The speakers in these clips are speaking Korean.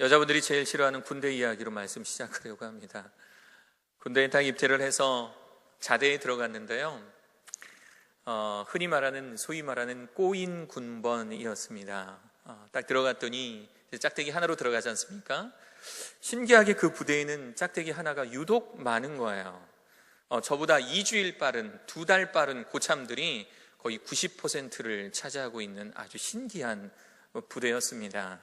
여자분들이 제일 싫어하는 군대 이야기로 말씀 시작하려고 합니다. 군대에 딱 입대를 해서 자대에 들어갔는데요. 흔히 말하는 소위 말하는 꼬인 군번이었습니다. 딱 들어갔더니 짝대기 하나로 들어가지 않습니까? 신기하게 그 부대에는 짝대기 하나가 유독 많은 거예요. 저보다 2주일 빠른, 2달 빠른 고참들이 거의 90%를 차지하고 있는 아주 신기한 부대였습니다.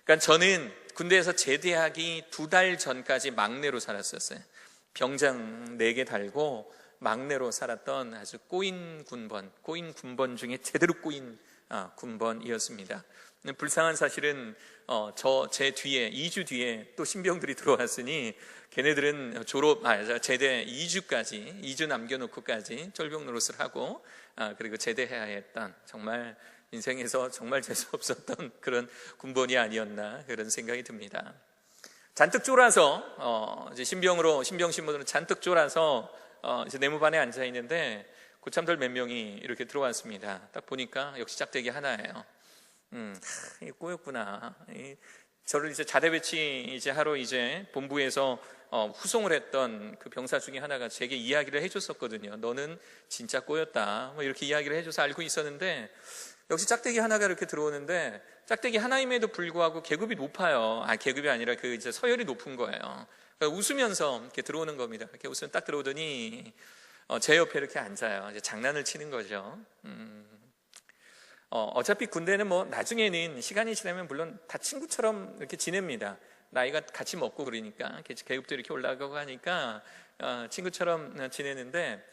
그러니까 저는 군대에서 제대하기 2달 전까지 막내로 살았었어요. 병장 4개 달고 막내로 살았던 아주 꼬인 군번 중에 제대로 꼬인 군번이었습니다. 불쌍한 사실은 제 뒤에 2주 뒤에 또 신병들이 들어왔으니 걔네들은 제대 2주 남겨놓고까지 쫄병 노릇을 하고 그리고 제대해야 했던 정말 인생에서 정말 재수없었던 그런 군번이 아니었나 그런 생각이 듭니다. 잔뜩 쫄아서 이제 신병 신분으로 잔뜩 쫄아서 이제 내무반에 앉아 있는데 고참들 몇 명이 이렇게 들어왔습니다. 딱 보니까 역시 짝대기 하나예요. 이게 꼬였구나. 저를 이제 자대 배치 이제 하러 이제 본부에서 후송을 했던 그 병사 중에 하나가 제게 이야기를 해줬었거든요. 너는 진짜 꼬였다. 뭐 이렇게 이야기를 해줘서 알고 있었는데 역시 짝대기 하나가 이렇게 들어오는데 짝대기 하나임에도 불구하고 계급이 높아요. 계급이 아니라 그 이제 서열이 높은 거예요. 그러니까 웃으면서 이렇게 들어오는 겁니다. 이렇게 웃으면 딱 들어오더니 제 옆에 이렇게 앉아요. 이제 장난을 치는 거죠. 어차피 군대는 뭐 나중에는 시간이 지나면 물론 다 친구처럼 이렇게 지냅니다. 나이가 같이 먹고 그러니까 계급도 이렇게 올라가고 하니까 친구처럼 지내는데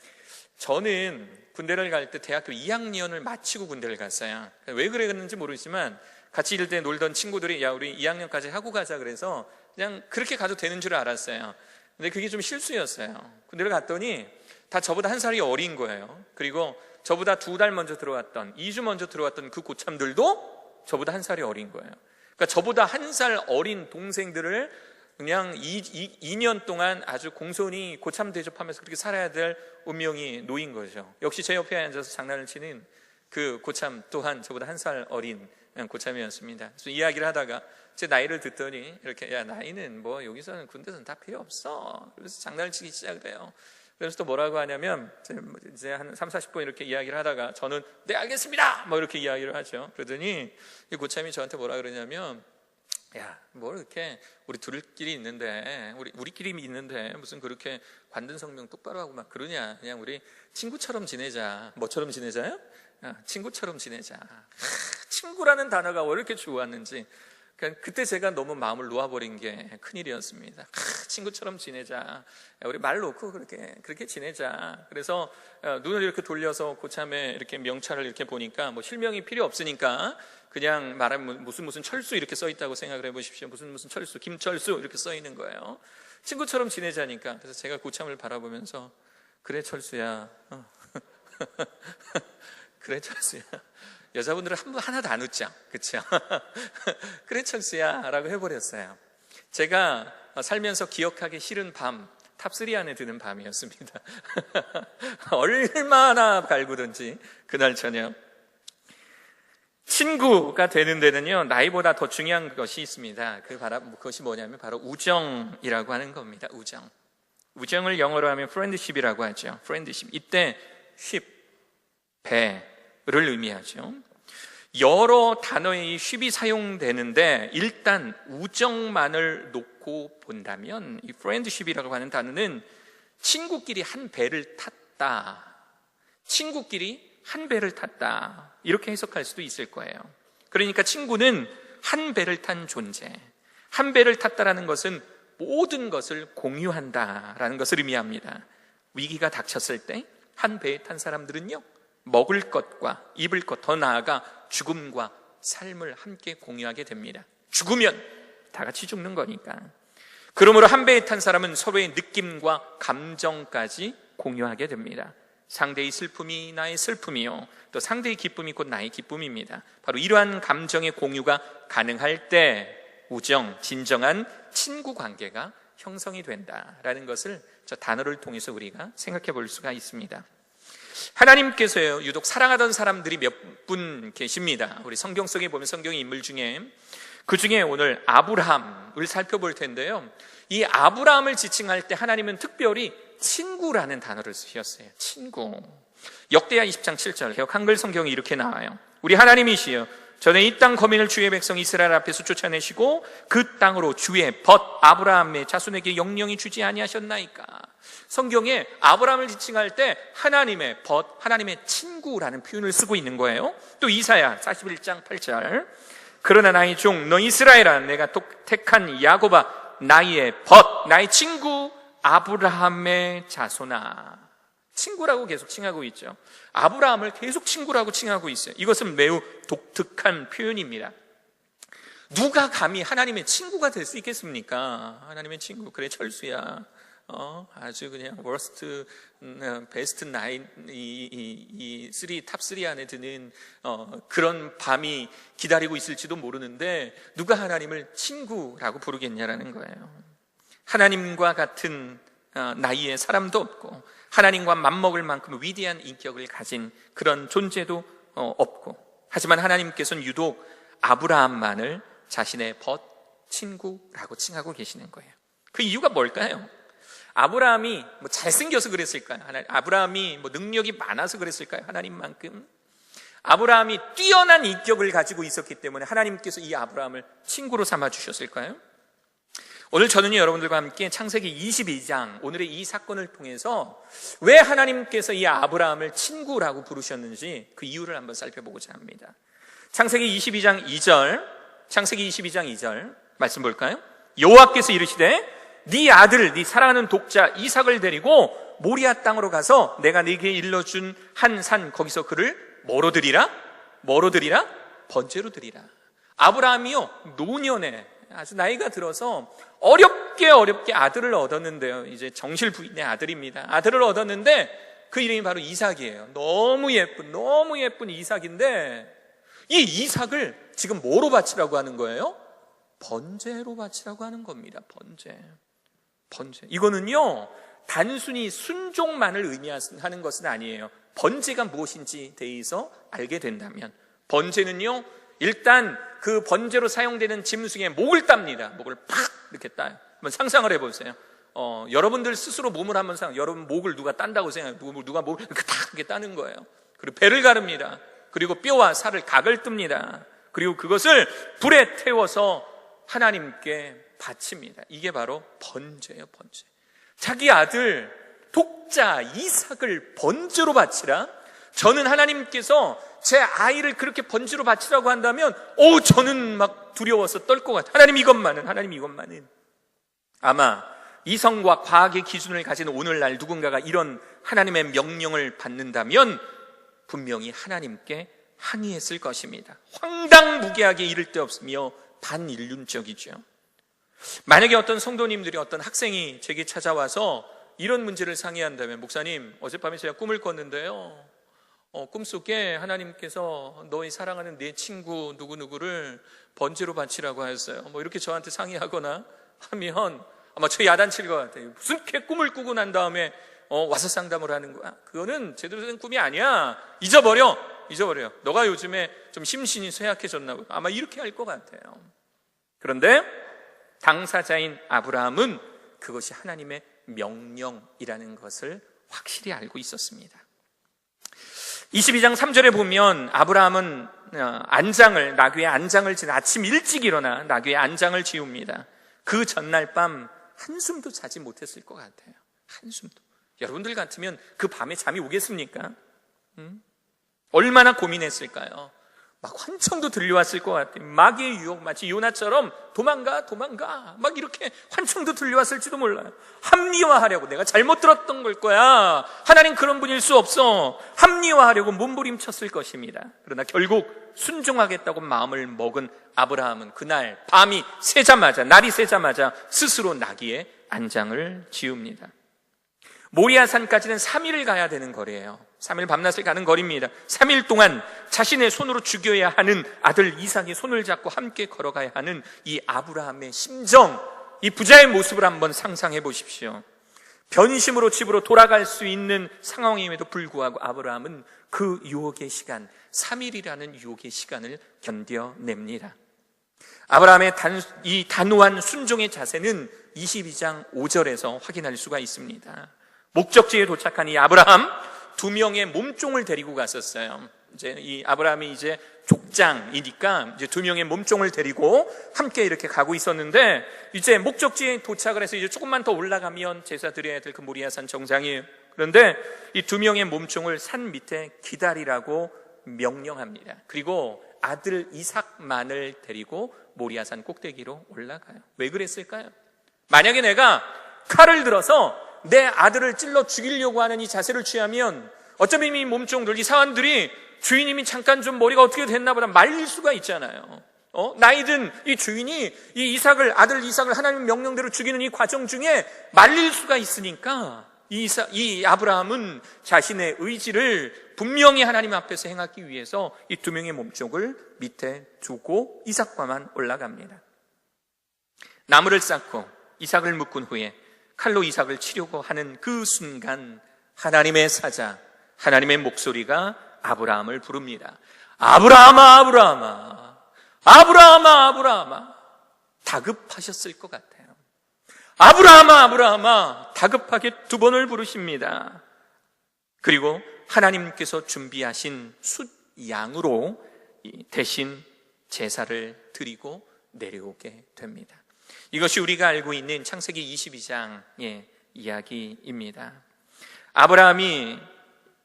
저는 군대를 갈 때 대학교 2학년을 마치고 군대를 갔어요. 왜 그랬는지 모르지만 같이 일때 놀던 친구들이 야 우리 2학년까지 하고 가자 그래서 그냥 그렇게 가도 되는 줄 알았어요. 근데 그게 좀 실수였어요. 군대를 갔더니 다 저보다 한 살이 어린 거예요. 그리고 저보다 2달 먼저 들어왔던 2주 먼저 들어왔던 그 고참들도 저보다 한 살이 어린 거예요. 그러니까 저보다 한 살 어린 동생들을 그냥 2년 동안 아주 공손히 고참 대접하면서 그렇게 살아야 될 운명이 놓인 거죠. 역시 제 옆에 앉아서 장난을 치는 그 고참 또한 저보다 한 살 어린 고참이었습니다. 그래서 이야기를 하다가 제 나이를 듣더니 이렇게 야 나이는 뭐 여기서는 군대에서는 다 필요 없어. 그래서 장난을 치기 시작을 해요. 그래서 또 뭐라고 하냐면 이제 한 30-40분 이렇게 이야기를 하다가 저는 네 알겠습니다 뭐 이렇게 이야기를 하죠. 그러더니 이 고참이 저한테 뭐라 그러냐면 야, 뭘 이렇게 우리 둘끼리 있는데 우리끼리 있는데 무슨 그렇게 관등성명 똑바로 하고 막 그러냐. 그냥 우리 친구처럼 지내자. 뭐처럼 지내자요? 친구처럼 지내자. 친구라는 단어가 왜 이렇게 좋았는지 그때 제가 너무 마음을 놓아버린 게 큰일이었습니다. 친구처럼 지내자. 우리 말 놓고 그렇게 지내자. 그래서 눈을 이렇게 돌려서 고참의 이렇게 명찰을 이렇게 보니까 뭐 실명이 필요 없으니까 그냥 말하면 무슨 철수 이렇게 써 있다고 생각을 해보십시오. 무슨 철수, 김철수 이렇게 써 있는 거예요. 친구처럼 지내자니까. 그래서 제가 고참을 바라보면서 그래 철수야. 그래 철수야. 여자분들은 하나도 안 웃죠. 그렇죠? 그래 철수야 라고 해버렸어요. 제가 살면서 기억하기 싫은 밤 탑3 안에 드는 밤이었습니다. 얼마나 갈구든지 그날 저녁. 친구가 되는 데는요 나이보다 더 중요한 것이 있습니다. 그것이 뭐냐면 바로 우정이라고 하는 겁니다. 우정을 영어로 하면 friendship이라고 하죠. friendship. 이때 ship, 배를 의미하죠. 여러 단어의 ship이 사용되는데 일단 우정만을 놓고 본다면 이 friendship이라고 하는 단어는 친구끼리 한 배를 탔다. 친구끼리 한 배를 탔다. 이렇게 해석할 수도 있을 거예요. 그러니까 친구는 한 배를 탄 존재. 한 배를 탔다라는 것은 모든 것을 공유한다라는 것을 의미합니다. 위기가 닥쳤을 때 한 배에 탄 사람들은요 먹을 것과 입을 것, 더 나아가 죽음과 삶을 함께 공유하게 됩니다. 죽으면 다 같이 죽는 거니까. 그러므로 한 배에 탄 사람은 서로의 느낌과 감정까지 공유하게 됩니다. 상대의 슬픔이 나의 슬픔이요, 또 상대의 기쁨이 곧 나의 기쁨입니다. 바로 이러한 감정의 공유가 가능할 때 우정, 진정한 친구 관계가 형성이 된다라는 것을 저 단어를 통해서 우리가 생각해 볼 수가 있습니다. 하나님께서요 유독 사랑하던 사람들이 몇 분 계십니다. 우리 성경 속에 보면 성경 인물 중에 그 중에 오늘 아브라함을 살펴볼 텐데요, 이 아브라함을 지칭할 때 하나님은 특별히 친구라는 단어를 쓰셨어요. 친구. 역대하 20장 7절 개역 한글 성경이 이렇게 나와요. 우리 하나님이시여, 전에 이 땅 거민을 주의 백성 이스라엘 앞에서 쫓아내시고 그 땅으로 주의 벗 아브라함의 자손에게 영영히 주지 아니하셨나이까. 성경에 아브라함을 지칭할 때 하나님의 벗, 하나님의 친구라는 표현을 쓰고 있는 거예요. 또 이사야 41장 8절 그러나 나의 종 너 이스라엘아, 내가 택한 야곱아, 나의 벗, 나의 친구 아브라함의 자손아. 친구라고 계속 칭하고 있죠. 아브라함을 계속 친구라고 칭하고 있어요. 이것은 매우 독특한 표현입니다. 누가 감히 하나님의 친구가 될 수 있겠습니까? 하나님의 친구, 그래 철수야, 아주 그냥 워스트, 베스트 나인, 탑3 안에 드는 그런 밤이 기다리고 있을지도 모르는데 누가 하나님을 친구라고 부르겠냐라는 거예요. 하나님과 같은 나이의 사람도 없고 하나님과 맞먹을 만큼 위대한 인격을 가진 그런 존재도 없고, 하지만 하나님께서는 유독 아브라함만을 자신의 벗, 친구라고 칭하고 계시는 거예요. 그 이유가 뭘까요? 아브라함이 뭐 잘생겨서 그랬을까요? 아브라함이 뭐 능력이 많아서 그랬을까요? 하나님만큼? 아브라함이 뛰어난 인격을 가지고 있었기 때문에 하나님께서 이 아브라함을 친구로 삼아 주셨을까요? 오늘 저는요, 여러분들과 함께 창세기 22장, 오늘의 이 사건을 통해서 왜 하나님께서 이 아브라함을 친구라고 부르셨는지 그 이유를 한번 살펴보고자 합니다. 창세기 22장 2절 말씀 볼까요? 여호와께서 이르시되 네 아들, 네 사랑하는 독자 이삭을 데리고 모리아 땅으로 가서 내가 네게 일러준 한 산, 거기서 그를 뭐로 드리라? 번제로 드리라. 아브라함이요, 노년에 아주 나이가 들어서 어렵게 아들을 얻었는데요, 이제 정실 부인의 아들입니다. 아들을 얻었는데 그 이름이 바로 이삭이에요. 너무 예쁜 이삭인데 이 이삭을 지금 뭐로 바치라고 하는 거예요? 번제로 바치라고 하는 겁니다. 번제. 이거는요, 단순히 순종만을 의미하는 것은 아니에요. 번제가 무엇인지 대해서 알게 된다면, 번제는요, 일단 그 번제로 사용되는 짐승의 목을 땁니다. 목을 팍 이렇게 따요. 한번 상상을 해보세요. 여러분들 스스로 몸을 한번 여러분 목을 누가 딴다고 생각해요. 누가 목을 이렇게 탁 이렇게 따는 거예요. 그리고 배를 가릅니다. 그리고 뼈와 살을 각을 뜹니다. 그리고 그것을 불에 태워서 하나님께 바칩니다. 이게 바로 번제예요, 번제. 자기 아들 독자 이삭을 번제로 바치라? 저는 하나님께서 제 아이를 그렇게 번제로 바치라고 한다면 저는 막 두려워서 떨 것 같아요. 하나님 이것만은. 아마 이성과 과학의 기준을 가진 오늘날 누군가가 이런 하나님의 명령을 받는다면 분명히 하나님께 항의했을 것입니다. 황당무계하게 이를 데 없으며 반인륜적이죠. 만약에 어떤 성도님들이, 어떤 학생이 제게 찾아와서 이런 문제를 상의한다면, 목사님, 어젯밤에 제가 꿈을 꿨는데요, 꿈속에 하나님께서 너희 사랑하는 내 친구 누구누구를 번제로 바치라고 하였어요. 뭐 이렇게 저한테 상의하거나 하면 아마 저 야단칠 것 같아요. 무슨 이렇게 꿈을 꾸고 난 다음에 와서 상담을 하는 거야? 그거는 제대로 된 꿈이 아니야. 잊어버려. 너가 요즘에 좀 심신이 쇠약해졌나 보다. 아마 이렇게 할 것 같아요. 그런데 당사자인 아브라함은 그것이 하나님의 명령이라는 것을 확실히 알고 있었습니다. 22장 3절에 보면 아브라함은 나귀의 안장을 지나 아침 일찍 일어나 나귀의 안장을 지웁니다. 그 전날 밤 한숨도 자지 못했을 것 같아요. 한숨도. 여러분들 같으면 그 밤에 잠이 오겠습니까? 얼마나 고민했을까요? 막 환청도 들려왔을 것 같아요. 마귀의 유혹, 마치 요나처럼 도망가 막 이렇게 환청도 들려왔을지도 몰라요. 합리화하려고, 내가 잘못 들었던 걸 거야, 하나님 그런 분일 수 없어, 합리화하려고 몸부림쳤을 것입니다. 그러나 결국 순종하겠다고 마음을 먹은 아브라함은 그날 날이 새자마자 스스로 나귀의 안장을 지웁니다. 모리아산까지는 3일을 가야 되는 거리예요. 3일 밤낮을 가는 거리입니다. 3일 동안 자신의 손으로 죽여야 하는 아들 이삭의 손을 잡고 함께 걸어가야 하는 이 아브라함의 심정, 이 부자의 모습을 한번 상상해 보십시오. 변심으로 집으로 돌아갈 수 있는 상황임에도 불구하고 아브라함은 그 유혹의 시간, 3일이라는 유혹의 시간을 견뎌냅니다. 아브라함의 이 단호한 순종의 자세는 22장 5절에서 확인할 수가 있습니다. 목적지에 도착한 이 아브라함, 2명의 몸종을 데리고 갔었어요. 이제 이 아브라함이 이제 족장이니까 이제 2명의 몸종을 데리고 함께 이렇게 가고 있었는데, 이제 목적지에 도착을 해서 이제 조금만 더 올라가면 제사 드려야 될 그 모리아산 정상이에요. 그런데 이 2명의 몸종을 산 밑에 기다리라고 명령합니다. 그리고 아들 이삭만을 데리고 모리아산 꼭대기로 올라가요. 왜 그랬을까요? 만약에 내가 칼을 들어서 내 아들을 찔러 죽이려고 하는 이 자세를 취하면 어쩌면 이 몸종들, 이 사람들이 주인님이 잠깐 좀 머리가 어떻게 됐나 보다 말릴 수가 있잖아요. 나이든 이 주인이 이 아들 이삭을 하나님 명령대로 죽이는 이 과정 중에 말릴 수가 있으니까 이 아브라함은 자신의 의지를 분명히 하나님 앞에서 행하기 위해서 이 2명의 몸종을 밑에 두고 이삭과만 올라갑니다. 나무를 쌓고 이삭을 묶은 후에 칼로 이삭을 치려고 하는 그 순간 하나님의 사자, 하나님의 목소리가 아브라함을 부릅니다. 아브라함아, 아브라함아, 아브라함아, 아브라함아. 다급하셨을 것 같아요. 아브라함아, 아브라함아. 다급하게 2번을 부르십니다. 그리고 하나님께서 준비하신 숫양으로 대신 제사를 드리고 내려오게 됩니다. 이것이 우리가 알고 있는 창세기 22장의 이야기입니다. 아브라함이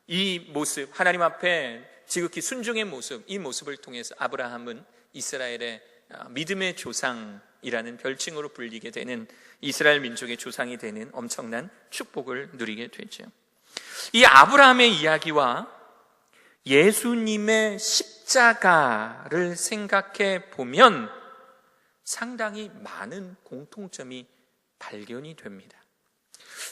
이 모습, 하나님 앞에 지극히 순종의 모습, 이 모습을 통해서 아브라함은 이스라엘의 믿음의 조상이라는 별칭으로 불리게 되는, 이스라엘 민족의 조상이 되는 엄청난 축복을 누리게 되죠. 이 아브라함의 이야기와 예수님의 십자가를 생각해 보면 상당히 많은 공통점이 발견이 됩니다.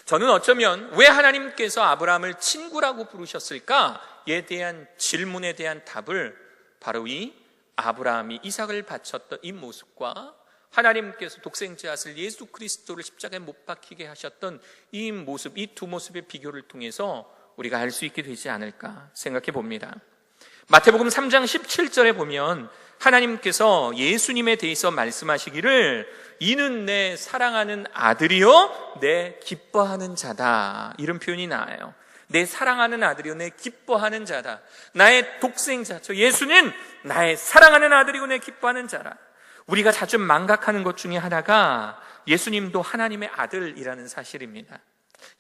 저는 어쩌면 왜 하나님께서 아브라함을 친구라고 부르셨을까에 대한 질문에 대한 답을 바로 이 아브라함이 이삭을 바쳤던 이 모습과 하나님께서 독생자 아들 예수 그리스도를 십자가에 못 박히게 하셨던 이 모습, 이 2 모습의 비교를 통해서 우리가 알 수 있게 되지 않을까 생각해 봅니다. 마태복음 3장 17절에 보면 하나님께서 예수님에 대해서 말씀하시기를 이는 내 사랑하는 아들이요 내 기뻐하는 자다, 이런 표현이 나와요. 내 사랑하는 아들이요 내 기뻐하는 자다. 나의 독생자, 저 예수는 나의 사랑하는 아들이고 내 기뻐하는 자라. 우리가 자주 망각하는 것 중에 하나가 예수님도 하나님의 아들이라는 사실입니다.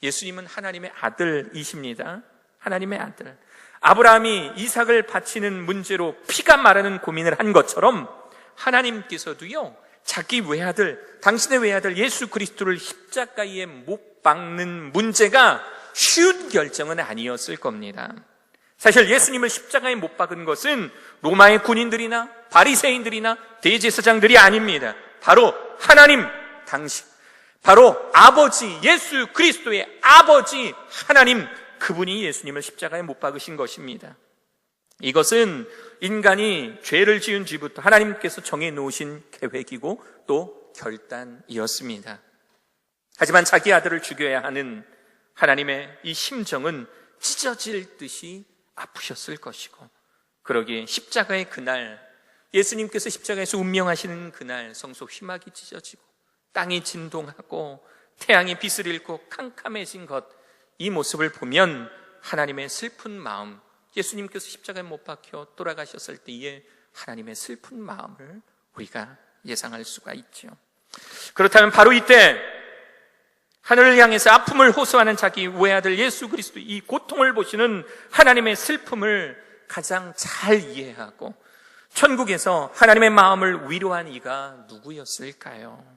예수님은 하나님의 아들이십니다. 하나님의 아들. 아브라함이 이삭을 바치는 문제로 피가 마르는 고민을 한 것처럼 하나님께서도요, 자기 외아들, 당신의 외아들 예수 그리스도를 십자가에 못 박는 문제가 쉬운 결정은 아니었을 겁니다. 사실 예수님을 십자가에 못 박은 것은 로마의 군인들이나 바리새인들이나 대제사장들이 아닙니다. 바로 하나님, 당신, 바로 아버지, 예수 그리스도의 아버지 하나님, 그분이 예수님을 십자가에 못 박으신 것입니다. 이것은 인간이 죄를 지은 뒤부터 하나님께서 정해놓으신 계획이고 또 결단이었습니다. 하지만 자기 아들을 죽여야 하는 하나님의 이 심정은 찢어질 듯이 아프셨을 것이고, 그러기에 십자가의 그날, 예수님께서 십자가에서 운명하시는 그날 성소 휘막이 찢어지고 땅이 진동하고 태양이 빛을 잃고 캄캄해진 것, 이 모습을 보면 하나님의 슬픈 마음, 예수님께서 십자가에 못 박혀 돌아가셨을 때의 하나님의 슬픈 마음을 우리가 예상할 수가 있죠. 그렇다면 바로 이때 하늘을 향해서 아픔을 호소하는 자기 외아들 예수 그리스도, 이 고통을 보시는 하나님의 슬픔을 가장 잘 이해하고 천국에서 하나님의 마음을 위로한 이가 누구였을까요?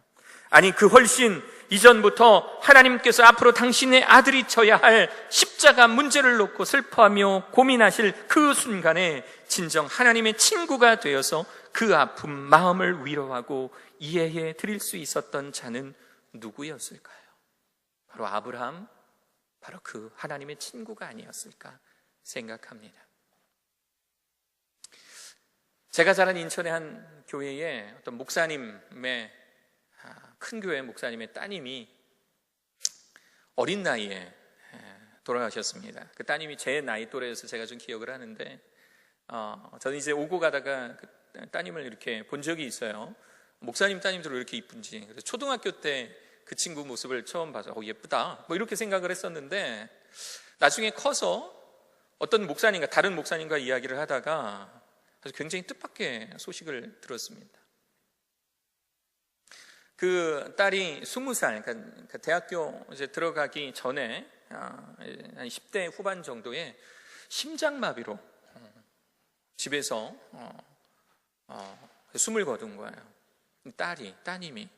아니, 그 훨씬 이전부터 하나님께서 앞으로 당신의 아들이 져야 할 십자가 문제를 놓고 슬퍼하며 고민하실 그 순간에 진정 하나님의 친구가 되어서 그 아픔 마음을 위로하고 이해해 드릴 수 있었던 자는 누구였을까요? 바로 아브라함, 바로 그 하나님의 친구가 아니었을까 생각합니다. 제가 자란 인천의 한 교회에 어떤 목사님의, 큰 교회 목사님의 따님이 어린 나이에 돌아가셨습니다. 그 따님이 제 나이 또래여서 제가 좀 기억을 하는데, 저는 이제 오고 가다가 그 따님을 이렇게 본 적이 있어요. 목사님 따님들 왜 이렇게 이쁜지. 그래서 초등학교 때 그 친구 모습을 처음 봐서 예쁘다 뭐 이렇게 생각을 했었는데, 나중에 커서 어떤 목사님과, 다른 목사님과 이야기를 하다가 아주 굉장히 뜻밖의 소식을 들었습니다. 그 딸이 20살, 그러니까 대학교 이제 들어가기 전에 한 10대 후반 정도에 심장마비로 집에서 숨을 거둔 거예요. 따님이.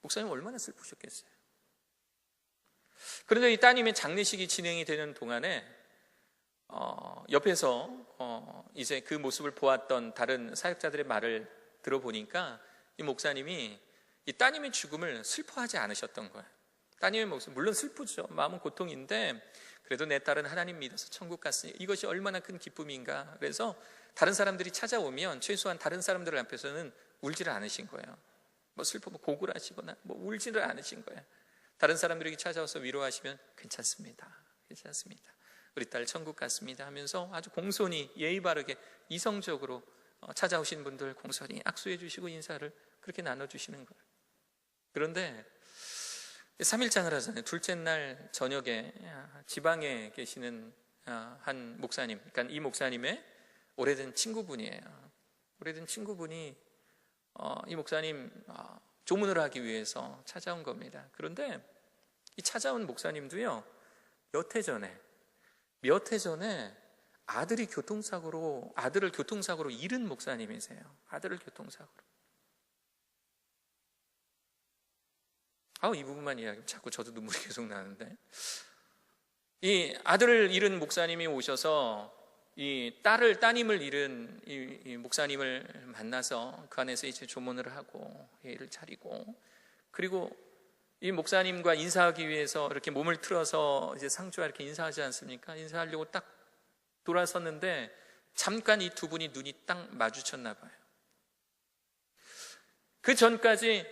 목사님 얼마나 슬프셨겠어요. 그런데 이 따님의 장례식이 진행이 되는 동안에 옆에서 이제 그 모습을 보았던 다른 사역자들의 말을 들어보니까 이 목사님이 이 따님의 죽음을 슬퍼하지 않으셨던 거예요. 따님의 모습, 물론 슬프죠. 마음은 고통인데 그래도 내 딸은 하나님 믿어서 천국 갔으니 이것이 얼마나 큰 기쁨인가. 그래서 다른 사람들이 찾아오면 최소한 다른 사람들 앞에서는 울지를 않으신 거예요. 뭐 슬프면 고글하시거나 뭐 울지를 않으신 거예요. 다른 사람들에게 찾아와서 위로하시면 괜찮습니다. 우리 딸 천국 갔습니다 하면서 아주 공손히 예의 바르게 이성적으로 찾아오신 분들 공손히 악수해 주시고 인사를 그렇게 나눠주시는 거예요. 그런데 3일장을 하잖아요. 둘째 날 저녁에 지방에 계시는 한 목사님, 그러니까 이 목사님의 오래된 친구분이에요. 오래된 친구분이 이 목사님 조문을 하기 위해서 찾아온 겁니다. 그런데 이 찾아온 목사님도요, 몇 해 전에 아들을 교통사고로 잃은 목사님이세요. 아들을 교통사고로. 이 부분만 이야기하면 자꾸 저도 눈물이 계속 나는데, 이 아들을 잃은 목사님이 오셔서 이 따님을 잃은 이 목사님을 만나서 그 안에서 이제 조문을 하고 예의를 차리고, 그리고 이 목사님과 인사하기 위해서 이렇게 몸을 틀어서 이제 상주와 이렇게 인사하지 않습니까? 인사하려고 딱 돌아섰는데 잠깐 이 두 분이 눈이 딱 마주쳤나 봐요. 그 전까지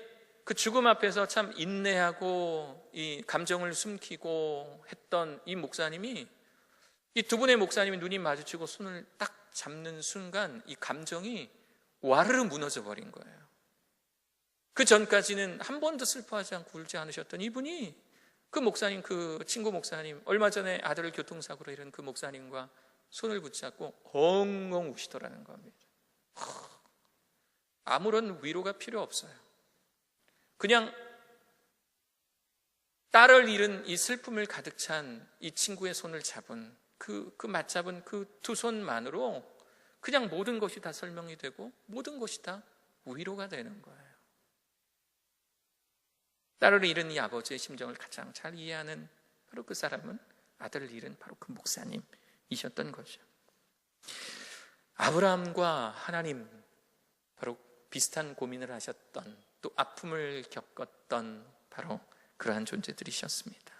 그 죽음 앞에서 참 인내하고 이 감정을 숨기고 했던 이 목사님이, 이 두 분의 목사님이 눈이 마주치고 손을 딱 잡는 순간 이 감정이 와르르 무너져 버린 거예요. 그 전까지는 한 번도 슬퍼하지 않고 울지 않으셨던 이분이 그 목사님, 그 친구 목사님, 얼마 전에 아들을 교통사고로 잃은 그 목사님과 손을 붙잡고 엉엉 우시더라는 겁니다. 아무런 위로가 필요 없어요. 그냥 딸을 잃은 이 슬픔을 가득 찬 이 친구의 손을 잡은 그 맞잡은 그 두 손만으로 그냥 모든 것이 다 설명이 되고 모든 것이 다 위로가 되는 거예요. 딸을 잃은 이 아버지의 심정을 가장 잘 이해하는 바로 그 사람은 아들을 잃은 바로 그 목사님이셨던 거죠. 아브라함과 하나님, 바로 비슷한 고민을 하셨던, 또 아픔을 겪었던 바로 그러한 존재들이셨습니다.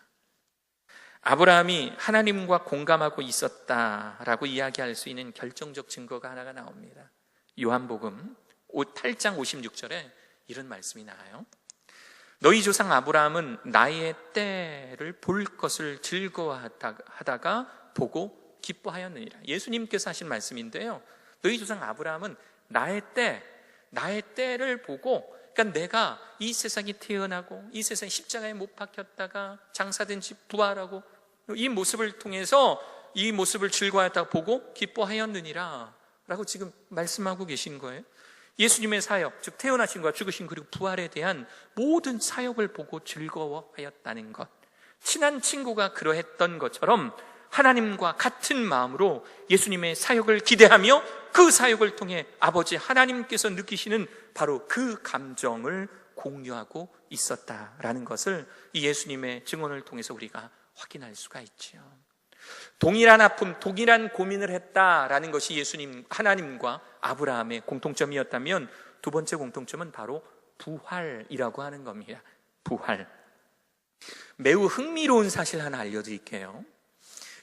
아브라함이 하나님과 공감하고 있었다라고 이야기할 수 있는 결정적 증거가 하나가 나옵니다. 요한복음 8장 56절에 이런 말씀이 나와요. 너희 조상 아브라함은 나의 때를 볼 것을 즐거워하다가 보고 기뻐하였느니라. 예수님께서 하신 말씀인데요, 너희 조상 아브라함은 나의 때를 보고, 그러니까 내가 이 세상에 태어나고 이 세상에 십자가에 못 박혔다가 장사된 집 부활하고 이 모습을 통해서 이 모습을 즐거워하다가 보고 기뻐하였느니라 라고 지금 말씀하고 계신 거예요. 예수님의 사역, 즉 태어나신 것, 죽으신 그리고 부활에 대한 모든 사역을 보고 즐거워하였다는 것, 친한 친구가 그러했던 것처럼 하나님과 같은 마음으로 예수님의 사역을 기대하며 그 사역을 통해 아버지 하나님께서 느끼시는 바로 그 감정을 공유하고 있었다라는 것을 이 예수님의 증언을 통해서 우리가 확인할 수가 있지요. 동일한 아픔, 동일한 고민을 했다라는 것이 예수님, 하나님과 아브라함의 공통점이었다면, 두 번째 공통점은 바로 부활이라고 하는 겁니다. 부활. 매우 흥미로운 사실 하나 알려드릴게요.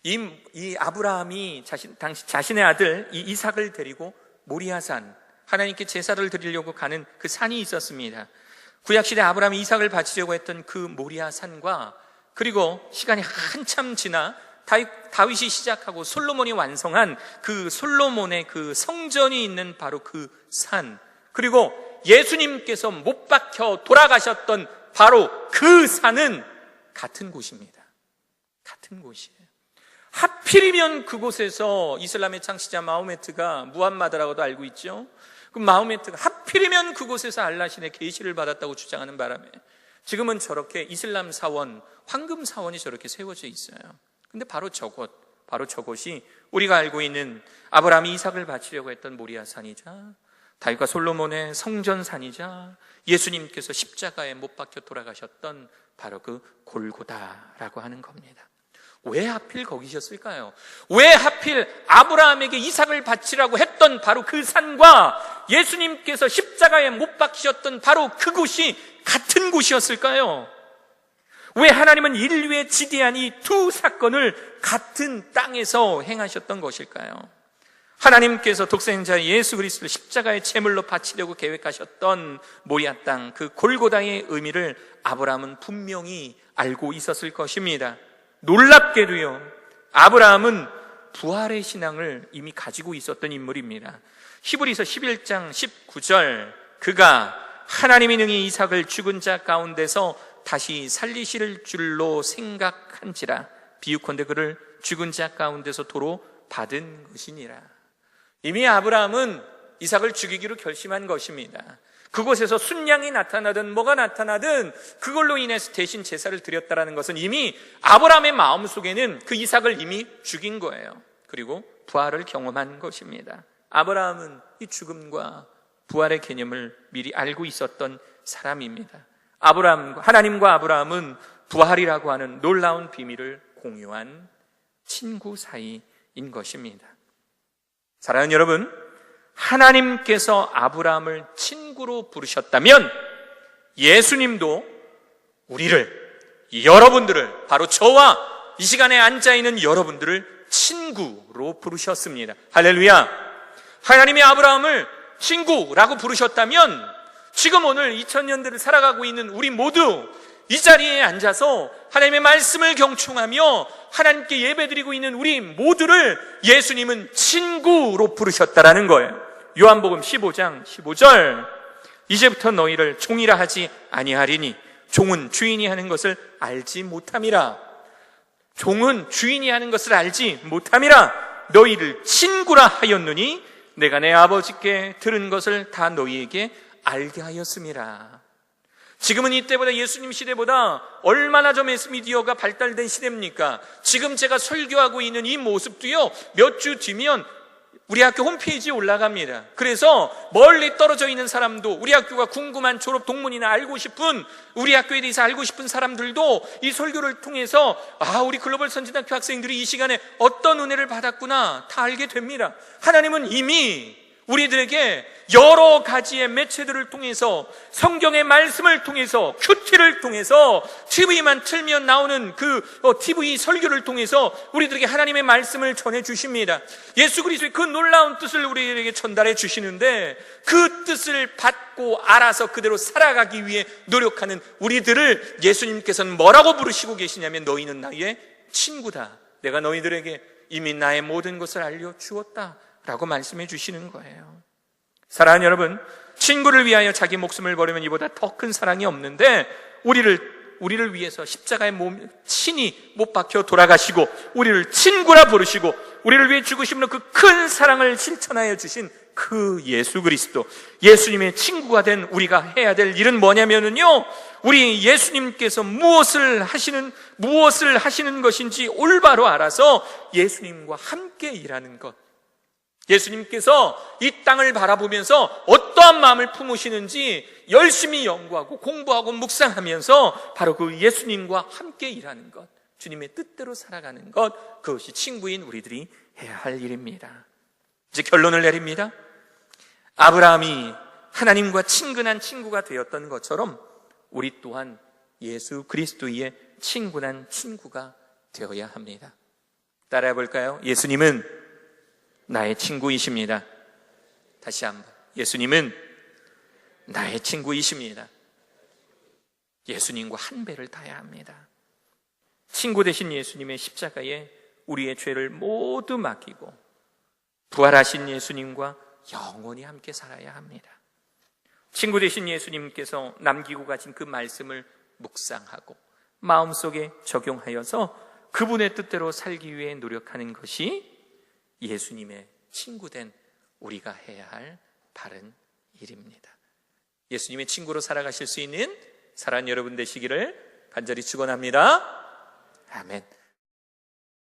이 아브라함이 자신의 아들 이 이삭을 데리고 모리아산, 하나님께 제사를 드리려고 가는 그 산이 있었습니다. 구약시대 아브라함이 이삭을 바치려고 했던 그 모리아산과, 그리고 시간이 한참 지나 다윗이 시작하고 솔로몬이 완성한 그 솔로몬의 그 성전이 있는 바로 그 산, 그리고 예수님께서 못 박혀 돌아가셨던 바로 그 산은 같은 곳입니다. 같은 곳이에요. 하필이면 그곳에서 이슬람의 창시자 마호메트가 무함마드라고도 알고 있죠. 그 마호메트가 하필이면 그곳에서 알라신의 계시를 받았다고 주장하는 바람에 지금은 저렇게 이슬람 사원, 황금 사원이 저렇게 세워져 있어요. 근데 바로 저곳이 우리가 알고 있는 아브라함이 이삭을 바치려고 했던 모리아 산이자 다윗과 솔로몬의 성전산이자 예수님께서 십자가에 못 박혀 돌아가셨던 바로 그 골고다라고 하는 겁니다. 왜 하필 거기셨을까요? 왜 하필 아브라함에게 이삭을 바치라고 했던 바로 그 산과 예수님께서 십자가에 못 박히셨던 바로 그곳이 같은 곳이었을까요? 왜 하나님은 인류에 지대한 이 두 사건을 같은 땅에서 행하셨던 것일까요? 하나님께서 독생자 예수 그리스도를 십자가의 제물로 바치려고 계획하셨던 모리아 땅, 그 골고다의 의미를 아브라함은 분명히 알고 있었을 것입니다. 놀랍게도요, 아브라함은 부활의 신앙을 이미 가지고 있었던 인물입니다. 히브리서 11장 19절, 그가 하나님이 능히 이삭을 죽은 자 가운데서 다시 살리실 줄로 생각한지라 비유컨대 그를 죽은 자 가운데서 도로 받은 것이니라. 이미 아브라함은 이삭을 죽이기로 결심한 것입니다. 그곳에서 순양이 나타나든 뭐가 나타나든 그걸로 인해서 대신 제사를 드렸다라는 것은 이미 아브라함의 마음속에는 그 이삭을 이미 죽인 거예요. 그리고 부활을 경험한 것입니다. 아브라함은 이 죽음과 부활의 개념을 미리 알고 있었던 사람입니다. 하나님과 아브라함은 부활이라고 하는 놀라운 비밀을 공유한 친구 사이인 것입니다. 사랑하는 여러분, 하나님께서 아브라함을 친구로 부르셨다면 예수님도 우리를, 여러분들을, 바로 저와 이 시간에 앉아있는 여러분들을 친구로 부르셨습니다. 할렐루야! 하나님이 아브라함을 친구라고 부르셨다면 지금 오늘 2000년대를 살아가고 있는 우리 모두 이 자리에 앉아서 하나님의 말씀을 경청하며 하나님께 예배드리고 있는 우리 모두를 예수님은 친구로 부르셨다라는 거예요. 요한복음 15장 15절, 이제부터 너희를 종이라 하지 아니하리니 종은 주인이 하는 것을 알지 못함이라. 종은 주인이 하는 것을 알지 못함이라. 너희를 친구라 하였느니 내가 내 아버지께 들은 것을 다 너희에게 알게 하였음이라. 지금은 이때보다, 예수님 시대보다 얼마나 저 매스미디어가 발달된 시대입니까? 지금 제가 설교하고 있는 이 모습도요, 몇 주 뒤면 우리 학교 홈페이지에 올라갑니다. 그래서 멀리 떨어져 있는 사람도, 우리 학교가 궁금한 졸업 동문이나 알고 싶은, 우리 학교에 대해서 알고 싶은 사람들도 이 설교를 통해서 우리 글로벌 선진학교 학생들이 이 시간에 어떤 은혜를 받았구나 다 알게 됩니다. 하나님은 이미 우리들에게 여러 가지의 매체들을 통해서, 성경의 말씀을 통해서, 큐티를 통해서, TV만 틀면 나오는 그 TV 설교를 통해서 우리들에게 하나님의 말씀을 전해주십니다. 예수 그리스도의 그 놀라운 뜻을 우리에게 전달해 주시는데, 그 뜻을 받고 알아서 그대로 살아가기 위해 노력하는 우리들을 예수님께서는 뭐라고 부르시고 계시냐면, 너희는 나의 친구다. 내가 너희들에게 이미 나의 모든 것을 알려주었다 라고 말씀해 주시는 거예요. 사랑하는 여러분, 친구를 위하여 자기 목숨을 버리면 이보다 더 큰 사랑이 없는데, 우리를 위해서 십자가에 친히 못 박혀 돌아가시고 우리를 친구라 부르시고 우리를 위해 죽으심으로 그 큰 사랑을 실천하여 주신 그 예수 그리스도, 예수님의 친구가 된 우리가 해야 될 일은 뭐냐면요, 우리 예수님께서 무엇을 하시는 것인지 올바로 알아서 예수님과 함께 일하는 것. 예수님께서 이 땅을 바라보면서 어떠한 마음을 품으시는지 열심히 연구하고 공부하고 묵상하면서 바로 그 예수님과 함께 일하는 것, 주님의 뜻대로 살아가는 것, 그것이 친구인 우리들이 해야 할 일입니다. 이제 결론을 내립니다. 아브라함이 하나님과 친근한 친구가 되었던 것처럼 우리 또한 예수 그리스도의 친근한 친구가 되어야 합니다. 따라해 볼까요? 예수님은 나의 친구이십니다. 다시 한번, 예수님은 나의 친구이십니다. 예수님과 한 배를 타야 합니다. 친구 되신 예수님의 십자가에 우리의 죄를 모두 맡기고 부활하신 예수님과 영원히 함께 살아야 합니다. 친구 되신 예수님께서 남기고 가신 그 말씀을 묵상하고 마음속에 적용하여서 그분의 뜻대로 살기 위해 노력하는 것이 예수님의 친구된 우리가 해야 할 바른 일입니다. 예수님의 친구로 살아가실 수 있는 사랑하는 여러분 되시기를 간절히 축원합니다. 아멘.